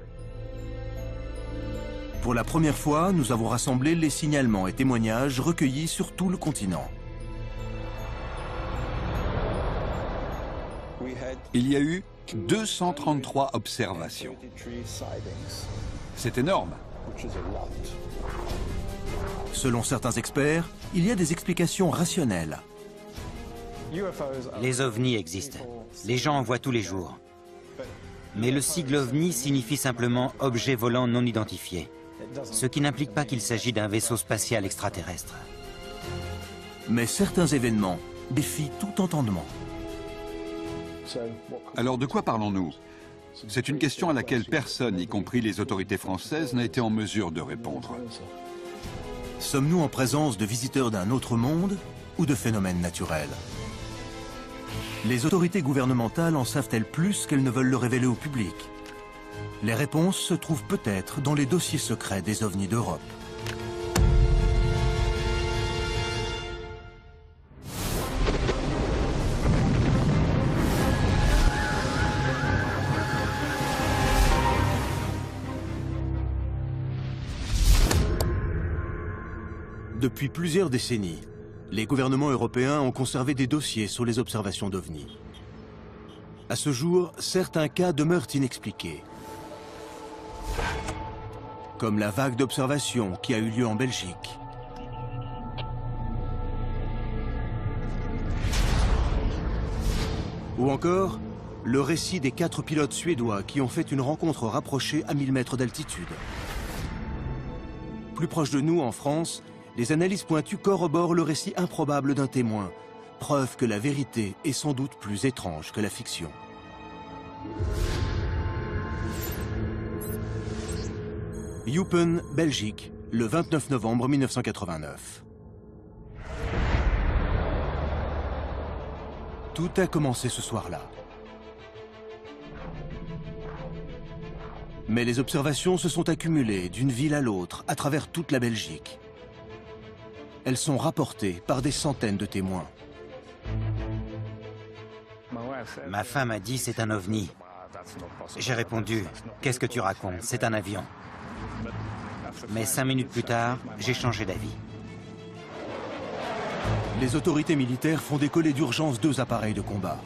Pour la première fois, nous avons rassemblé les signalements et témoignages recueillis sur tout le continent. Il y a eu 233 observations. C'est énorme. Selon certains experts, il y a des explications rationnelles. Les ovnis existent. Les gens en voient tous les jours. Mais le sigle ovni signifie simplement objet volant non identifié, ce qui n'implique pas qu'il s'agit d'un vaisseau spatial extraterrestre. Mais certains événements défient tout entendement. Alors de quoi parlons-nous? C'est une question à laquelle personne, y compris les autorités françaises, n'a été en mesure de répondre. Sommes-nous en présence de visiteurs d'un autre monde ou de phénomènes naturels? Les autorités gouvernementales en savent-elles plus qu'elles ne veulent le révéler au public? Les réponses se trouvent peut-être dans les dossiers secrets des ovnis d'Europe. Depuis plusieurs décennies, les gouvernements européens ont conservé des dossiers sur les observations d'ovnis. À ce jour, certains cas demeurent inexpliqués. Comme la vague d'observation qui a eu lieu en Belgique. Ou encore, le récit des 4 pilotes suédois qui ont fait une rencontre rapprochée à 1000 mètres d'altitude. Plus proche de nous, en France, les analyses pointues corroborent le récit improbable d'un témoin, preuve que la vérité est sans doute plus étrange que la fiction. Eupen, Belgique, le 29 novembre 1989. Tout a commencé ce soir-là. Mais les observations se sont accumulées d'une ville à l'autre, à travers toute la Belgique. Elles sont rapportées par des centaines de témoins. Ma femme a dit c'est un ovni. J'ai répondu, qu'est-ce que tu racontes? C'est un avion. Mais 5 minutes plus tard, j'ai changé d'avis. Les autorités militaires font décoller d'urgence 2 appareils de combat.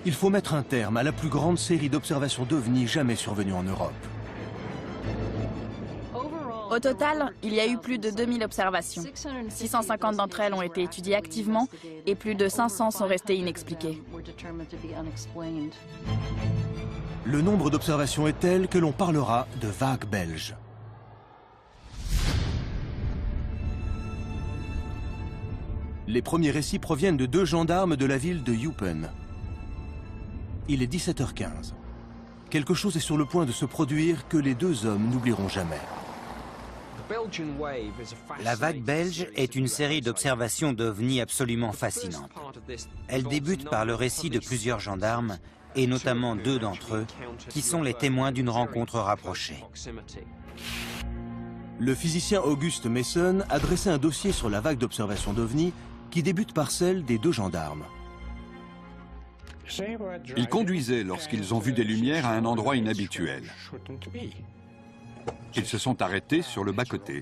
Il faut mettre un terme à la plus grande série d'observations d'ovnis jamais survenues en Europe. Au total, il y a eu plus de 2000 observations. 650 d'entre elles ont été étudiées activement et plus de 500 sont restées inexpliquées. Le nombre d'observations est tel que l'on parlera de vague belge. Les premiers récits proviennent de 2 gendarmes de la ville de Eupen. Il est 17h15. Quelque chose est sur le point de se produire que les 2 hommes n'oublieront jamais. La vague belge est une série d'observations d'ovnis absolument fascinantes. Elle débute par le récit de plusieurs gendarmes, et notamment 2 d'entre eux, qui sont les témoins d'une rencontre rapprochée. Le physicien Auguste Mason a dressé un dossier sur la vague d'observation d'ovnis qui débute par celle des 2 gendarmes. Ils conduisaient lorsqu'ils ont vu des lumières à un endroit inhabituel. Ils se sont arrêtés sur le bas-côté.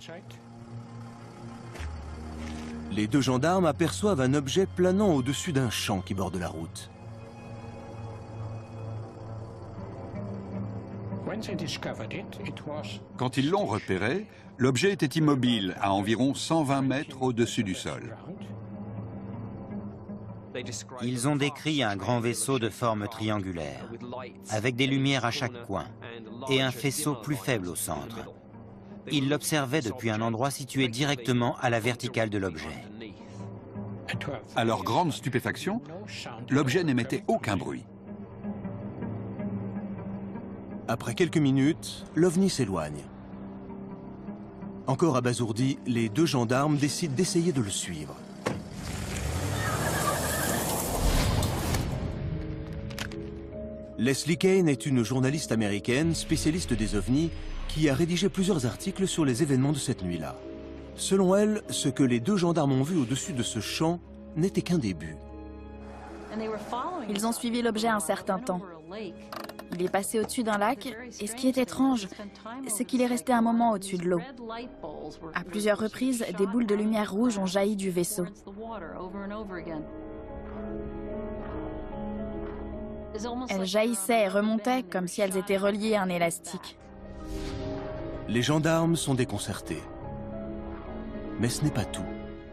Les 2 gendarmes aperçoivent un objet planant au-dessus d'un champ qui borde la route. Quand ils l'ont repéré, l'objet était immobile à environ 120 mètres au-dessus du sol. Ils ont décrit un grand vaisseau de forme triangulaire, avec des lumières à chaque coin, et un faisceau plus faible au centre. Ils l'observaient depuis un endroit situé directement à la verticale de l'objet. À leur grande stupéfaction, l'objet n'émettait aucun bruit. Après quelques minutes, l'OVNI s'éloigne. Encore abasourdis, les 2 gendarmes décident d'essayer de le suivre. Leslie Kean est une journaliste américaine, spécialiste des ovnis, qui a rédigé plusieurs articles sur les événements de cette nuit-là. Selon elle, ce que les deux gendarmes ont vu au-dessus de ce champ n'était qu'un début. Ils ont suivi l'objet un certain temps. Il est passé au-dessus d'un lac, et ce qui est étrange, c'est qu'il est resté un moment au-dessus de l'eau. À plusieurs reprises, des boules de lumière rouge ont jailli du vaisseau. Elles jaillissaient et remontaient comme si elles étaient reliées à un élastique. Les gendarmes sont déconcertés. Mais ce n'est pas tout.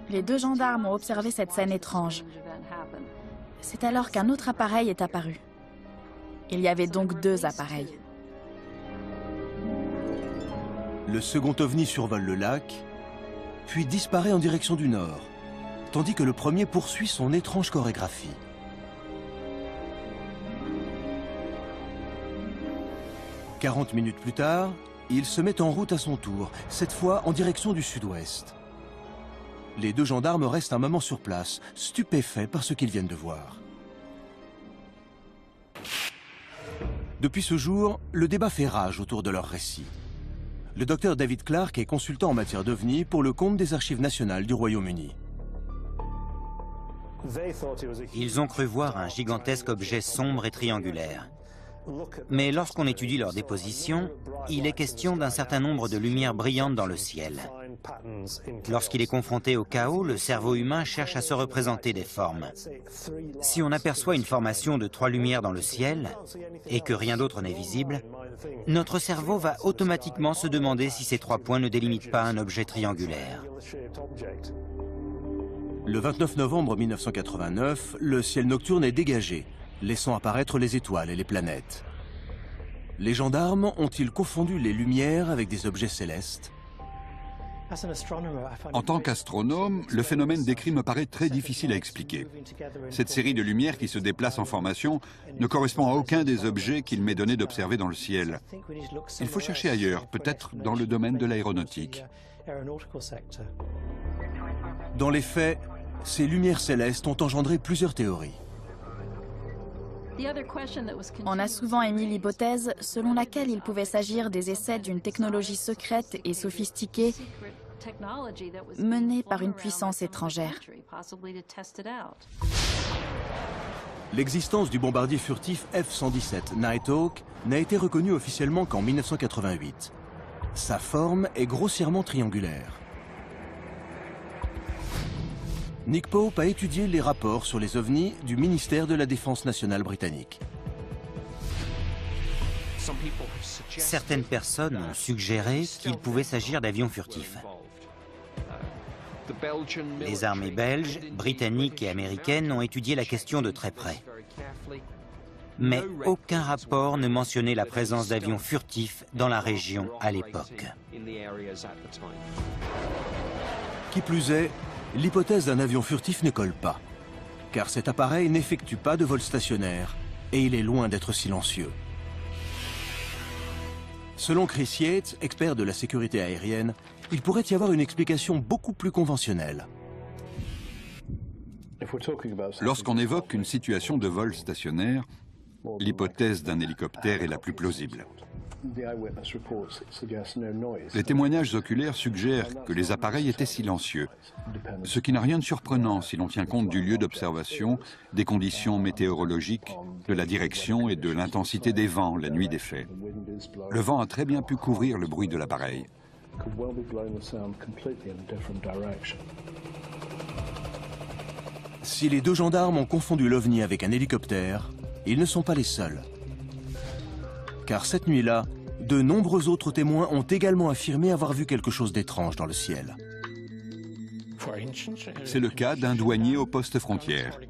Les deux gendarmes ont observé cette scène étrange. C'est alors qu'un autre appareil est apparu. Il y avait donc deux appareils. Le second ovni survole le lac, puis disparaît en direction du nord, tandis que le premier poursuit son étrange chorégraphie. « 40 minutes plus tard, il se met en route à son tour, cette fois en direction du sud-ouest. Les deux gendarmes restent un moment sur place, stupéfaits par ce qu'ils viennent de voir. Depuis ce jour, le débat fait rage autour de leur récit. Le docteur David Clark est consultant en matière d'OVNI pour le compte des Archives nationales du Royaume-Uni. Ils ont cru voir un gigantesque objet sombre et triangulaire. Mais lorsqu'on étudie leur déposition, il est question d'un certain nombre de lumières brillantes dans le ciel. Lorsqu'il est confronté au chaos, le cerveau humain cherche à se représenter des formes. Si on aperçoit une formation de 3 lumières dans le ciel, et que rien d'autre n'est visible, notre cerveau va automatiquement se demander si ces 3 points ne délimitent pas un objet triangulaire. Le 29 novembre 1989, le ciel nocturne est dégagé, laissant apparaître les étoiles et les planètes. Les gendarmes ont-ils confondu les lumières avec des objets célestes? En tant qu'astronome, le phénomène décrit me paraît très difficile à expliquer. Cette série de lumières qui se déplace en formation ne correspond à aucun des objets qu'il m'est donné d'observer dans le ciel. Il faut chercher ailleurs, peut-être dans le domaine de l'aéronautique. Dans les faits, ces lumières célestes ont engendré plusieurs théories. On a souvent émis l'hypothèse selon laquelle il pouvait s'agir des essais d'une technologie secrète et sophistiquée menée par une puissance étrangère. L'existence du bombardier furtif F-117 Nighthawk n'a été reconnue officiellement qu'en 1988. Sa forme est grossièrement triangulaire. Nick Pope a étudié les rapports sur les ovnis du ministère de la Défense nationale britannique. Certaines personnes ont suggéré qu'il pouvait s'agir d'avions furtifs. Les armées belges, britanniques et américaines ont étudié la question de très près. Mais aucun rapport ne mentionnait la présence d'avions furtifs dans la région à l'époque. Qui plus est, l'hypothèse d'un avion furtif ne colle pas, car cet appareil n'effectue pas de vol stationnaire et il est loin d'être silencieux. Selon Chris Yates, expert de la sécurité aérienne, il pourrait y avoir une explication beaucoup plus conventionnelle. Lorsqu'on évoque une situation de vol stationnaire, l'hypothèse d'un hélicoptère est la plus plausible. Les témoignages oculaires suggèrent que les appareils étaient silencieux, ce qui n'a rien de surprenant si l'on tient compte du lieu d'observation, des conditions météorologiques, de la direction et de l'intensité des vents la nuit des faits. Le vent a très bien pu couvrir le bruit de l'appareil. Si les deux gendarmes ont confondu l'OVNI avec un hélicoptère, ils ne sont pas les seuls. Car cette nuit-là, de nombreux autres témoins ont également affirmé avoir vu quelque chose d'étrange dans le ciel. C'est le cas d'un douanier au poste frontière.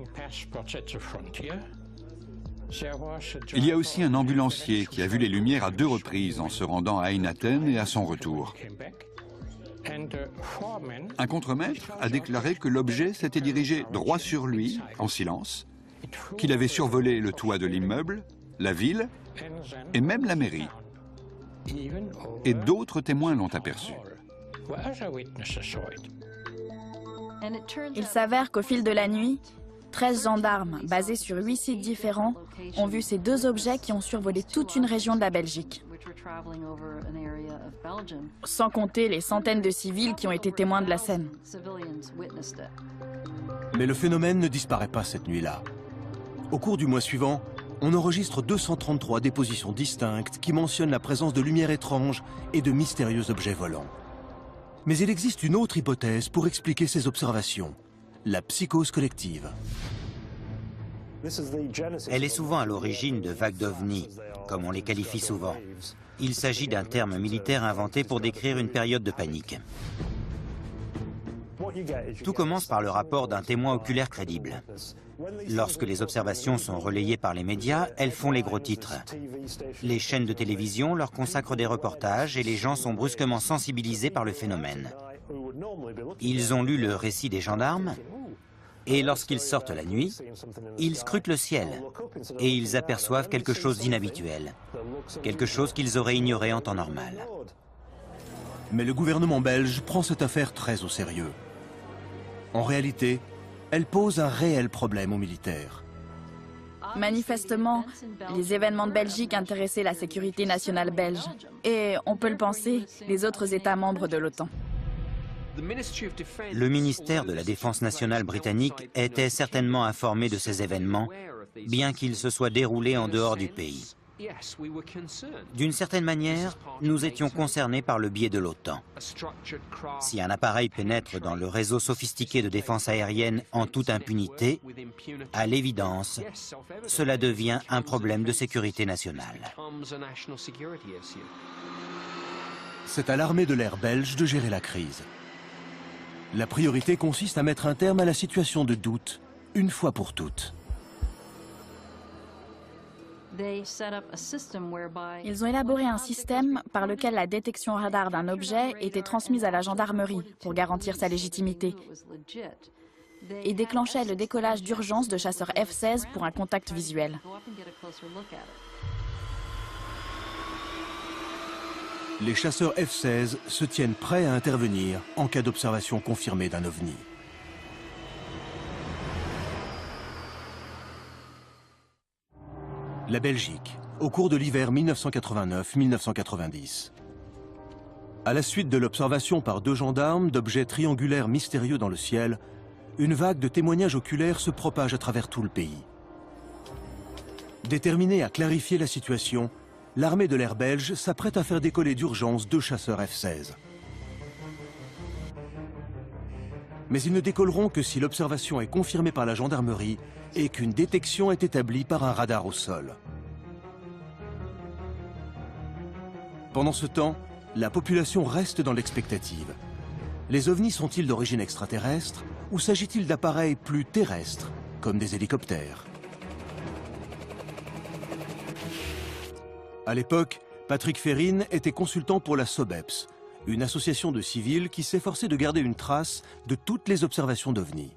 Il y a aussi un ambulancier qui a vu les lumières à 2 reprises en se rendant à Eynatten et à son retour. Un contremaître a déclaré que l'objet s'était dirigé droit sur lui, en silence, qu'il avait survolé le toit de l'immeuble, la ville et même la mairie. Et d'autres témoins l'ont aperçu. Il s'avère qu'au fil de la nuit, 13 gendarmes, basés sur 8 sites différents, ont vu ces 2 objets qui ont survolé toute une région de la Belgique. Sans compter les centaines de civils qui ont été témoins de la scène. Mais le phénomène ne disparaît pas cette nuit-là. Au cours du mois suivant, on enregistre 233 dépositions distinctes qui mentionnent la présence de lumières étranges et de mystérieux objets volants. Mais il existe une autre hypothèse pour expliquer ces observations, la psychose collective. Elle est souvent à l'origine de vagues d'ovnis, comme on les qualifie souvent. Il s'agit d'un terme militaire inventé pour décrire une période de panique. Tout commence par le rapport d'un témoin oculaire crédible. Lorsque les observations sont relayées par les médias, elles font les gros titres. Les chaînes de télévision leur consacrent des reportages et les gens sont brusquement sensibilisés par le phénomène. Ils ont lu le récit des gendarmes et lorsqu'ils sortent la nuit, ils scrutent le ciel et ils aperçoivent quelque chose d'inhabituel, quelque chose qu'ils auraient ignoré en temps normal. Mais le gouvernement belge prend cette affaire très au sérieux. En réalité, elle pose un réel problème aux militaires. Manifestement, les événements de Belgique intéressaient la sécurité nationale belge et, on peut le penser, les autres États membres de l'OTAN. Le ministère de la Défense nationale britannique était certainement informé de ces événements, bien qu'ils se soient déroulés en dehors du pays. D'une certaine manière, nous étions concernés par le biais de l'OTAN. Si un appareil pénètre dans le réseau sophistiqué de défense aérienne en toute impunité, à l'évidence, cela devient un problème de sécurité nationale. C'est à l'armée de l'air belge de gérer la crise. La priorité consiste à mettre un terme à la situation de doute, une fois pour toutes. Ils ont élaboré un système par lequel la détection radar d'un objet était transmise à la gendarmerie pour garantir sa légitimité et déclenchait le décollage d'urgence de chasseurs F-16 pour un contact visuel. Les chasseurs F-16 se tiennent prêts à intervenir en cas d'observation confirmée d'un ovni. La Belgique, au cours de l'hiver 1989-1990. À la suite de l'observation par 2 gendarmes d'objets triangulaires mystérieux dans le ciel, une vague de témoignages oculaires se propage à travers tout le pays. Déterminée à clarifier la situation, l'armée de l'air belge s'apprête à faire décoller d'urgence 2 chasseurs F-16. Mais ils ne décolleront que si l'observation est confirmée par la gendarmerie et qu'une détection est établie par un radar au sol. Pendant ce temps, la population reste dans l'expectative. Les ovnis sont-ils d'origine extraterrestre ou s'agit-il d'appareils plus terrestres, comme des hélicoptères? À l'époque, Patrick Ferrine était consultant pour la SOBEPS, une association de civils qui s'efforçait de garder une trace de toutes les observations d'ovnis.